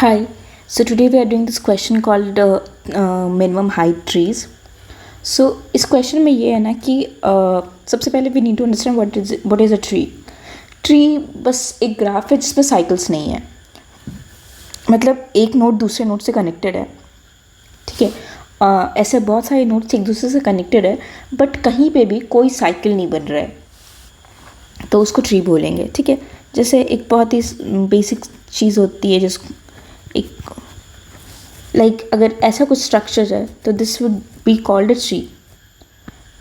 Hi, so today we are doing this question called minimum height trees. So इस question में ये है ना कि सबसे पहले we need to understand what is a tree. Tree बस एक ग्राफ है जिसमें साइकिल्स नहीं है, मतलब एक नोड दूसरे नोड से कनेक्टेड है. ठीक है, ऐसे बहुत सारे नोड्स एक दूसरे से कनेक्टेड है बट कहीं पे भी कोई साइकिल नहीं बन रहा है, तो उसको ट्री बोलेंगे. ठीक है, जैसे एक बहुत ही बेसिक चीज़ होती है जिसको एक अगर ऐसा कुछ स्ट्रक्चर है तो this would be called a tree.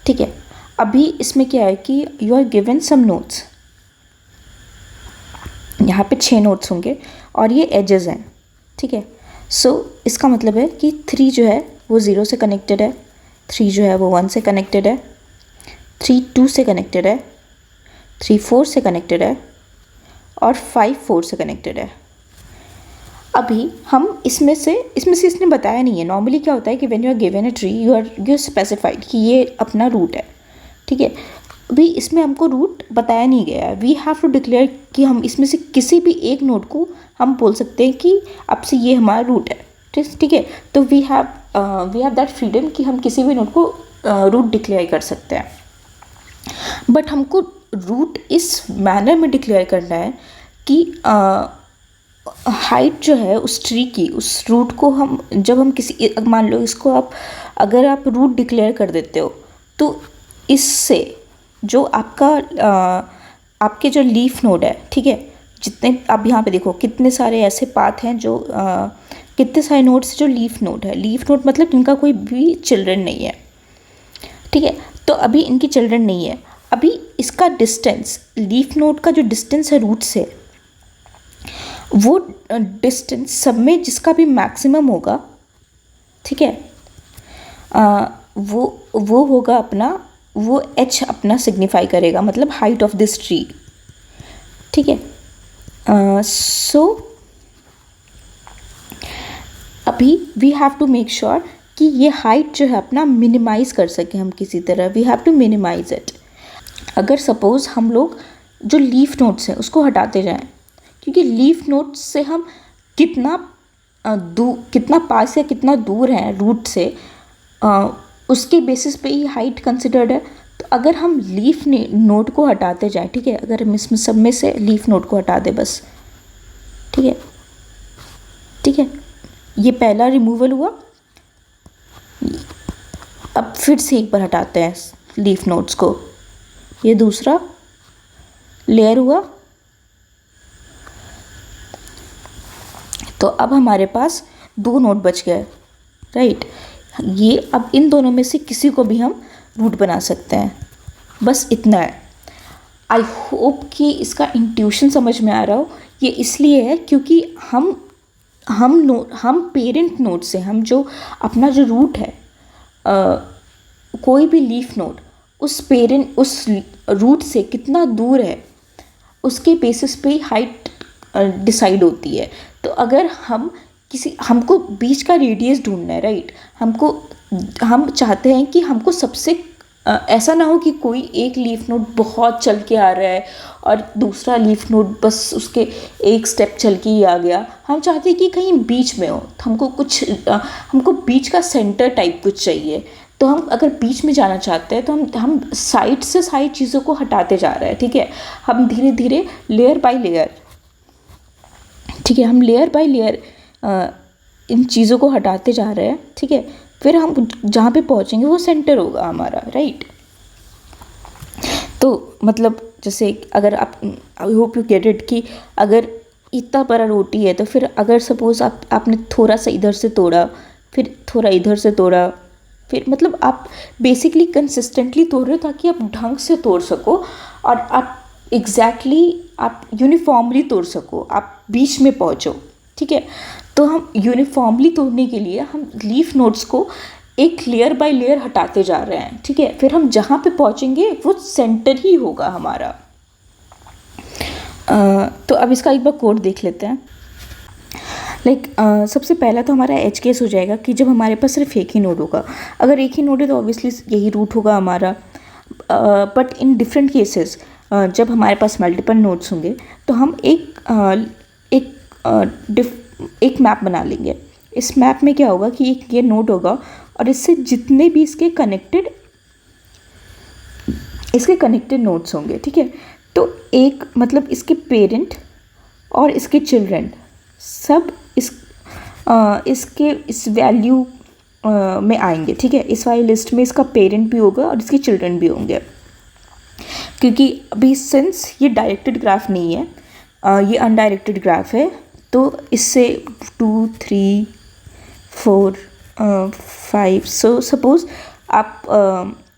ठीक है, अभी इसमें क्या है कि you are given some nodes. यहाँ पे 6 नोट्स होंगे और ये एजेस हैं. ठीक है, सो इसका मतलब है कि 3 जो है वो 0 से कनेक्टेड है, 3 जो है वो 1 से कनेक्टेड है, 3 2 से कनेक्टेड है, 3 4 से कनेक्टेड है और 5 4 से कनेक्टेड है. अभी हम इसमें से इसने बताया नहीं है. नॉर्मली क्या होता है कि when you are given a tree you are specified कि ये अपना रूट है. ठीक है, अभी इसमें हमको रूट बताया नहीं गया है. वी हैव टू डिक्लेयर कि हम इसमें से किसी भी एक नोड को हम बोल सकते हैं कि अब से ये हमारा रूट है. ठीक है, तो वी हैव दैट फ्रीडम कि हम किसी भी नोड को रूट डिक्लेयर कर सकते हैं. बट हमको रूट इस मैनर में डिक्लेयर करना है कि हाइट जो है उस ट्री की, उस रूट को हम जब हम किसी मान लो इसको अगर आप रूट डिक्लेयर कर देते हो तो इससे जो आपके जो लीफ नोड है, ठीक है, जितने आप यहाँ पे देखो कितने सारे ऐसे पाथ हैं जो कितने सारे नोड्स जो लीफ नोड है. लीफ नोड मतलब इनका कोई भी चिल्ड्रन नहीं है. ठीक है, तो अभी इनकी चिल्ड्रन नहीं है. अभी इसका डिस्टेंस, लीफ नोड का जो डिस्टेंस है रूट से, वो डिस्टेंस सब में जिसका भी मैक्सिमम होगा, ठीक है, वो होगा अपना, वो h अपना सिग्निफाई करेगा, मतलब हाइट ऑफ दिस ट्री. ठीक है, सो अभी we have to make sure कि ये हाइट जो है अपना मिनिमाइज़ कर सकें हम किसी तरह. We have to minimize it. अगर सपोज़ हम लोग जो लीफ नोड्स हैं उसको हटाते जाएं, क्योंकि लीफ नोड से हम कितना पास या कितना दूर है रूट से, उसके बेसिस पे ही हाइट कंसिडर्ड है. तो अगर हम लीफ नोड को हटाते जाएं, ठीक है, अगर हम इसमें सब में से लीफ नोड को हटा दें बस, ठीक है, ठीक है, ये पहला रिमूवल हुआ. अब फिर से एक बार हटाते हैं लीफ नोड्स को, ये दूसरा लेयर हुआ. तो अब हमारे पास 2 नोड बच गए, राइट. ये अब इन दोनों में से किसी को भी हम रूट बना सकते हैं, बस इतना है. आई होप कि इसका इंट्यूशन समझ में आ रहा हो. ये इसलिए है क्योंकि हम पेरेंट नोड से, हम जो अपना जो रूट है, कोई भी लीफ नोड उस रूट से कितना दूर है उसके बेसिस पे ही हाइट डिसाइड होती है. तो अगर हमको बीच का रेडियस ढूंढना है, राइट, हम चाहते हैं कि हमको सबसे ऐसा ना हो कि कोई एक लीफ नोड बहुत चल के आ रहा है और दूसरा लीफ नोड बस उसके एक स्टेप चल के ही आ गया. हम चाहते हैं कि कहीं बीच में हो. तो हमको बीच का सेंटर टाइप कुछ चाहिए. तो हम अगर बीच में जाना चाहते हैं तो हम साइड से सारी चीज़ों को हटाते जा रहे हैं. ठीक है, हम धीरे धीरे लेयर बाय लेयर, ठीक है, हम लेयर बाय लेयर इन चीज़ों को हटाते जा रहे हैं. ठीक है, फिर हम जहाँ पे पहुँचेंगे वो सेंटर होगा हमारा, राइट. तो मतलब जैसे अगर I hope you get it कि अगर इतना बड़ा रोटी है तो फिर अगर सपोज़ आपने थोड़ा सा इधर से तोड़ा, फिर थोड़ा इधर से तोड़ा, फिर मतलब आप बेसिकली कंसिस्टेंटली तोड़ रहे हो ताकि आप ढंग से तोड़ सको और आप आप यूनिफॉर्मली तोड़ सको, आप बीच में पहुँचो. ठीक है, तो हम यूनिफॉर्मली तोड़ने के लिए हम लीफ नोड्स को एक लेयर बाय लेयर हटाते जा रहे हैं. ठीक है, फिर हम जहाँ पे पहुँचेंगे वो सेंटर ही होगा हमारा. तो अब इसका एक बार कोड देख लेते हैं. सबसे पहला तो हमारा एज केस हो जाएगा कि जब हमारे पास सिर्फ एक ही नोड होगा. अगर एक ही नोड है तो ऑब्वियसली यही रूट होगा हमारा. बट इन डिफरेंट केसेस जब हमारे पास मल्टीपल नोड्स होंगे तो हम एक मैप बना लेंगे। इस मैप में क्या होगा कि एक ये नोड होगा और इससे जितने भी इसके कनेक्टेड नोड्स होंगे, ठीक है। तो एक मतलब इसके पेरेंट और इसके चिल्ड्रन सब इसके इस वैल्यू में आएंगे, ठीक है। इस वाली लिस्ट में इसका पेरेंट भी होगा और इसके चिल्ड्रन भी होंगे, क्योंकि अभी सिंस ये डायरेक्टेड ग्राफ नहीं है, ये अनडायरेक्टेड ग्राफ है, तो इससे 2 3 4 5 सो सपोज आप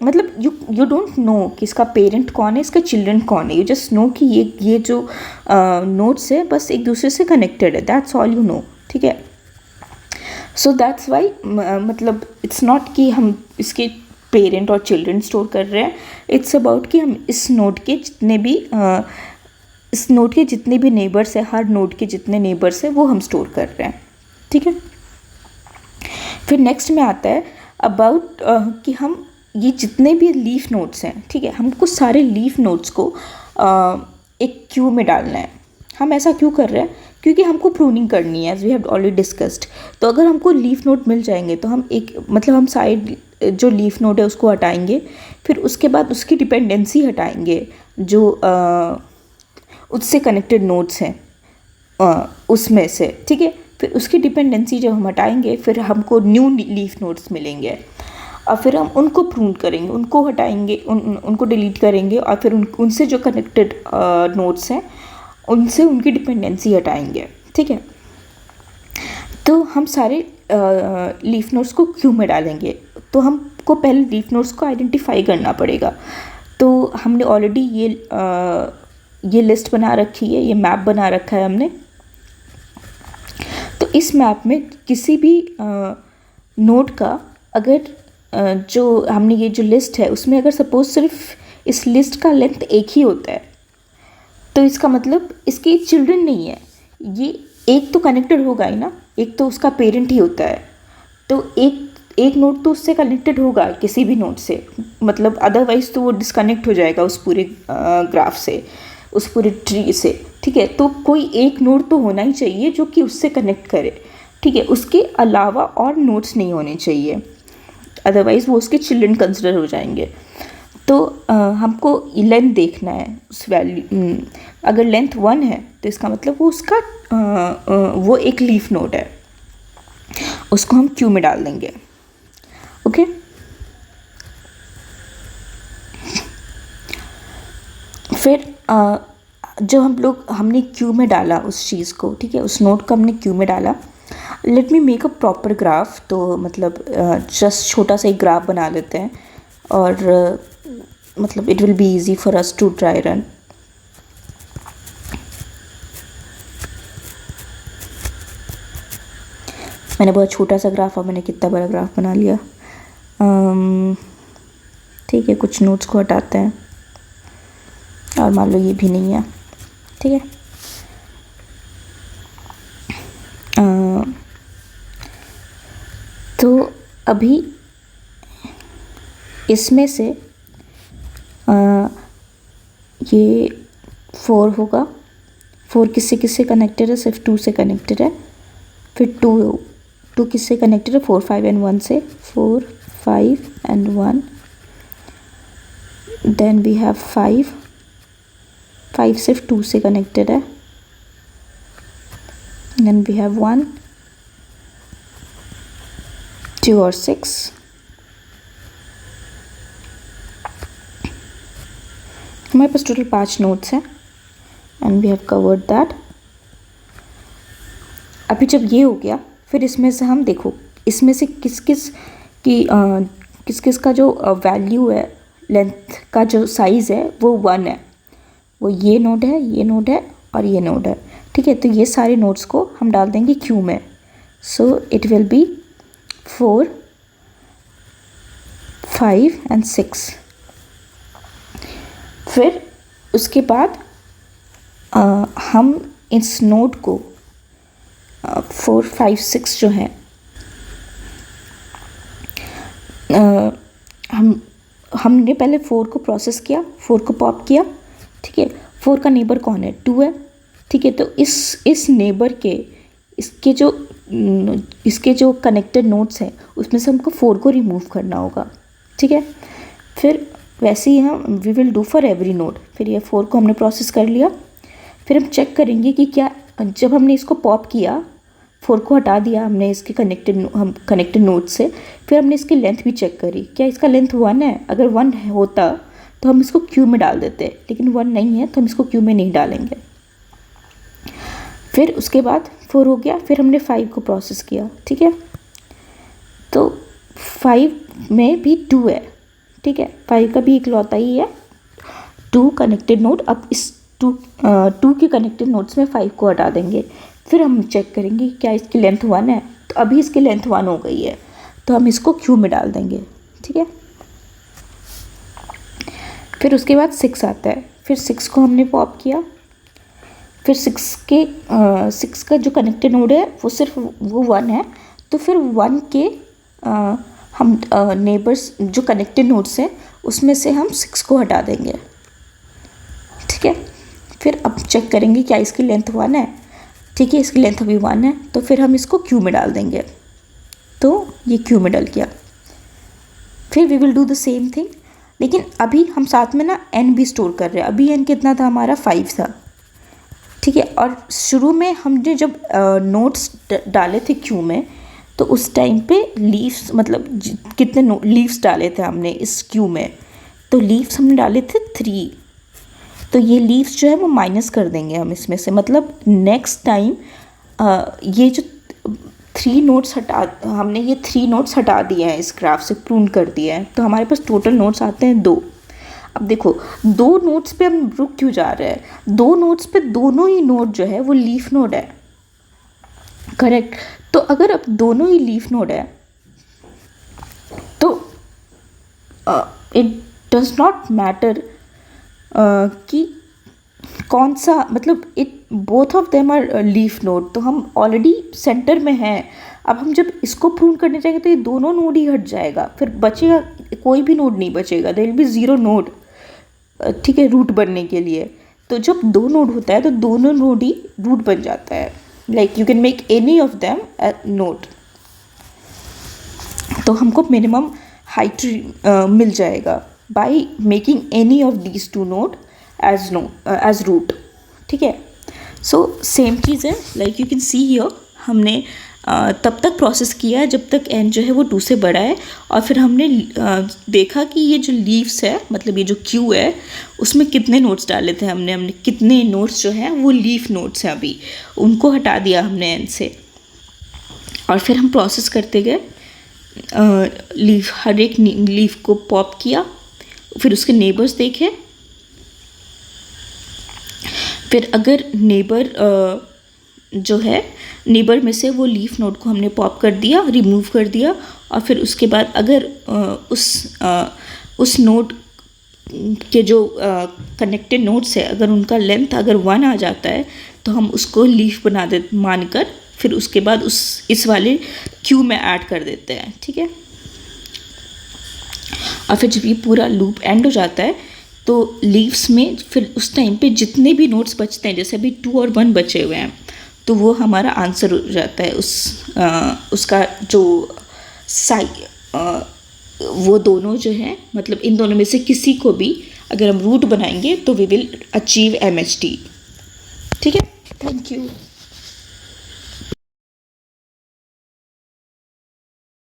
मतलब यू डोंट नो कि इसका पेरेंट कौन है, इसका चिल्ड्रन कौन है। यू जस्ट नो कि ये जो नोड्स है बस एक दूसरे से कनेक्टेड है, दैट्स ऑल यू नो, ठीक है। सो दैट्स वाई मतलब इट्स नॉट कि हम इसके पेरेंट और चिल्ड्रन स्टोर कर रहे हैं, इट्स अबाउट कि हम इस नोड के जितने भी नेबर्स है, हर नोड के जितने नेबर्स है वो हम स्टोर कर रहे हैं, ठीक है। फिर नेक्स्ट में आता है अबाउट कि हम ये जितने भी लीफ नोड्स हैं, ठीक है, हमको सारे लीफ नोड्स को एक क्यू में डालना है। हम ऐसा क्यों कर रहे हैं? क्योंकि हमको प्रूनिंग करनी है, as we have already discussed. तो अगर हमको लीफ नोड मिल जाएंगे तो हम हम साइड जो लीफ नोड है उसको हटाएंगे, फिर उसके बाद उसकी डिपेंडेंसी हटाएंगे जो उससे कनेक्टेड नोड्स हैं उसमें से, ठीक है। फिर उसकी डिपेंडेंसी जब हम हटाएंगे फिर हमको न्यू लीफ नोड्स मिलेंगे और फिर हम उनको प्रून करेंगे, उनको हटाएंगे, उनको डिलीट करेंगे और फिर उनसे जो कनेक्टेड नोड्स हैं उनसे उनकी डिपेंडेंसी हटाएंगे, ठीक है। तो हम सारे लीफ नोड्स को क्यू में डालेंगे, तो हमको पहले लीफ नोड्स को आइडेंटिफाई करना पड़ेगा। तो हमने ऑलरेडी ये लिस्ट बना रखी है, ये मैप बना रखा है हमने। तो इस मैप में किसी भी नोड का अगर जो हमने ये जो लिस्ट है उसमें अगर सपोज सिर्फ इस लिस्ट का लेंथ एक ही होता है तो इसका मतलब इसके चिल्ड्रन नहीं है, ये एक तो कनेक्टेड होगा ही ना, एक तो उसका पेरेंट ही होता है। तो एक नोड तो उससे कनेक्टेड होगा किसी भी नोड से, मतलब अदरवाइज तो वो डिस्कनेक्ट हो जाएगा उस पूरे ग्राफ से, उस पूरे ट्री से, ठीक है। तो कोई एक नोड तो होना ही चाहिए जो कि उससे कनेक्ट करे, ठीक है। उसके अलावा और नोड्स नहीं होने चाहिए, अदरवाइज़ वो उसके चिल्ड्रन कंसिडर हो जाएंगे। तो हमको लेंथ देखना है उस वैल्यू, अगर लेंथ 1 है तो इसका मतलब वो उसका वो एक लीफ नोड है, उसको हम क्यू में डाल देंगे, ओके। फिर जो हमने क्यू में डाला उस चीज़ को, ठीक है, उस नोड को हमने क्यू में डाला। Let me make a proper graph. तो मतलब जस्ट छोटा सा एक ग्राफ बना लेते हैं और मतलब it will be easy for us to try run. मैंने बहुत छोटा सा ग्राफ और मैंने कितना बड़ा ग्राफ बना लिया। ठीक है, कुछ नोट्स को हटाते हैं और मान लो ये भी नहीं है, ठीक है। तो अभी इसमें से ये 4 होगा। 4 किससे किससे कनेक्टेड है? सिर्फ 2 से कनेक्टेड है। फिर 2 किससे कनेक्टेड है? 4 5 एंड 1 से। 4 5 एंड 1। देन वी हैव 5 सिर्फ 2 से कनेक्टेड है। देन वी हैव 1 2 और 6। हमारे पास टोटल 5 नोट्स हैं and we have covered that. अभी जब ये हो गया, फिर इसमें से हम देखो इसमें से किस किस का जो वैल्यू है, लेंथ का जो साइज़ है वो 1 है। वो ये नोड है, ये नोड है और ये नोड है, ठीक है। तो ये सारे नोड्स को हम डाल देंगे क्यू में। So it will B 4 5 and 6। फिर उसके बाद हम इस नोड को 4 5 6 जो है हमने पहले 4 को प्रोसेस किया, 4 को पॉप किया, ठीक है। 4 का नेबर कौन है? 2 है, ठीक है। तो इस नेबर के इसके जो कनेक्टेड नोड्स हैं उसमें से हमको 4 को रिमूव करना होगा, ठीक है। फिर वैसे ही हम we will do for every node. फिर ये 4 को हमने प्रोसेस कर लिया। फिर हम चेक करेंगे कि क्या जब हमने इसको पॉप किया, 4 को हटा दिया हमने इसके कनेक्टेड नोड से, फिर हमने इसकी लेंथ भी चेक करी, क्या इसका लेंथ 1 है। अगर 1 होता तो हम इसको क्यू में डाल देते, लेकिन 1 नहीं है तो हम इसको क्यू में नहीं डालेंगे। फिर उसके बाद 4 हो गया, फिर हमने 5 को प्रोसेस किया, ठीक है। तो 5 में भी 2 है, ठीक है, 5 का भी इकलौता ही है 2 कनेक्टेड नोड। अब इस 2 के कनेक्टेड नोड्स में 5 को हटा देंगे। फिर हम चेक करेंगे क्या इसकी लेंथ 1 है, तो अभी इसकी लेंथ 1 हो गई है तो हम इसको क्यू में डाल देंगे, ठीक है। फिर उसके बाद 6 आता है, फिर 6 को हमने पॉप किया। फिर 6 का जो कनेक्टेड नोड है वो सिर्फ वो 1 है, तो फिर 1 के हम नेबर्स जो कनेक्टेड नोड्स हैं उसमें से हम 6 को हटा देंगे, ठीक है। फिर अब चेक करेंगे क्या इसकी लेंथ 1 है, ठीक है, इसकी लेंथ अभी 1 है तो फिर हम इसको क्यू में डाल देंगे। तो ये क्यू में डल गया। फिर we will do the same thing, लेकिन अभी हम साथ में ना n भी स्टोर कर रहे हैं। अभी n कितना था हमारा 5 था, ठीक है। और शुरू में हमने जब नोट्स डाले थे क्यू में तो उस टाइम पे लीव्स मतलब कितने लीव्स डाले थे हमने इस क्यू में, तो लीव्स हमने डाले थे 3। तो ये लीव्स जो है वो माइनस कर देंगे हम इसमें से, मतलब नेक्स्ट टाइम ये जो 3 नोट्स हमने ये 3 नोट्स हटा दिए हैं इस ग्राफ से, प्रून कर दिए हैं, तो हमारे पास टोटल नोट्स आते हैं 2। अब देखो 2 नोट्स पे हम रुक क्यों जा रहे हैं, 2 नोट्स पे दोनों ही नोड जो है वो लीफ नोड है, करेक्ट। तो अगर अब दोनों ही लीफ नोड है तो इट डज नॉट मैटर कि कौन सा, मतलब it both of them are leaf node, तो हम ऑलरेडी सेंटर में हैं। अब हम जब इसको प्रूव करने जाएंगे तो ये दोनों नोड ही हट जाएगा, फिर बचेगा कोई भी नोड नहीं बचेगा, देयर विल बी 0 नोड, ठीक है, रूट बनने के लिए। तो जब 2 नोड होता है तो दोनों नोड ही रूट बन जाता है, like you can make any of them node. तो हमको मिनिमम हाइट मिल जाएगा by making any of these 2 node as root, ठीक है। सो सेम चीज़ है, like you can see here हमने तब तक प्रोसेस किया जब तक n जो है वो 2 से बड़ा है, और फिर हमने देखा कि ये जो लीव्स है, मतलब ये जो क्यू है उसमें कितने नोट्स डाले थे हमने कितने नोट्स जो हैं वो लीफ नोट्स हैं, अभी उनको हटा दिया हमने n से। और फिर हम प्रोसेस करते गए, लीफ हर एक लीफ को पॉप किया, फिर उसके नेबर्स देखे। फिर अगर जो है नेबर में से वो लीफ नोड को हमने पॉप कर दिया, रिमूव कर दिया, और फिर उसके बाद अगर उस नोड के जो कनेक्टेड नोड्स है अगर उनका लेंथ अगर 1 आ जाता है तो हम उसको लीफ मानकर फिर उसके बाद इस वाले क्यू में ऐड कर देते हैं, ठीक है। और फिर जब ये पूरा लूप एंड हो जाता है तो लीव्स में फिर उस टाइम पे जितने भी नोट्स बचते हैं, जैसे अभी 2 और 1 बचे हुए हैं, तो वो हमारा आंसर हो जाता है उसका जो वो दोनों जो हैं, मतलब इन दोनों में से किसी को भी अगर हम रूट बनाएंगे तो वी विल अचीव MHD, ठीक है। Thank you.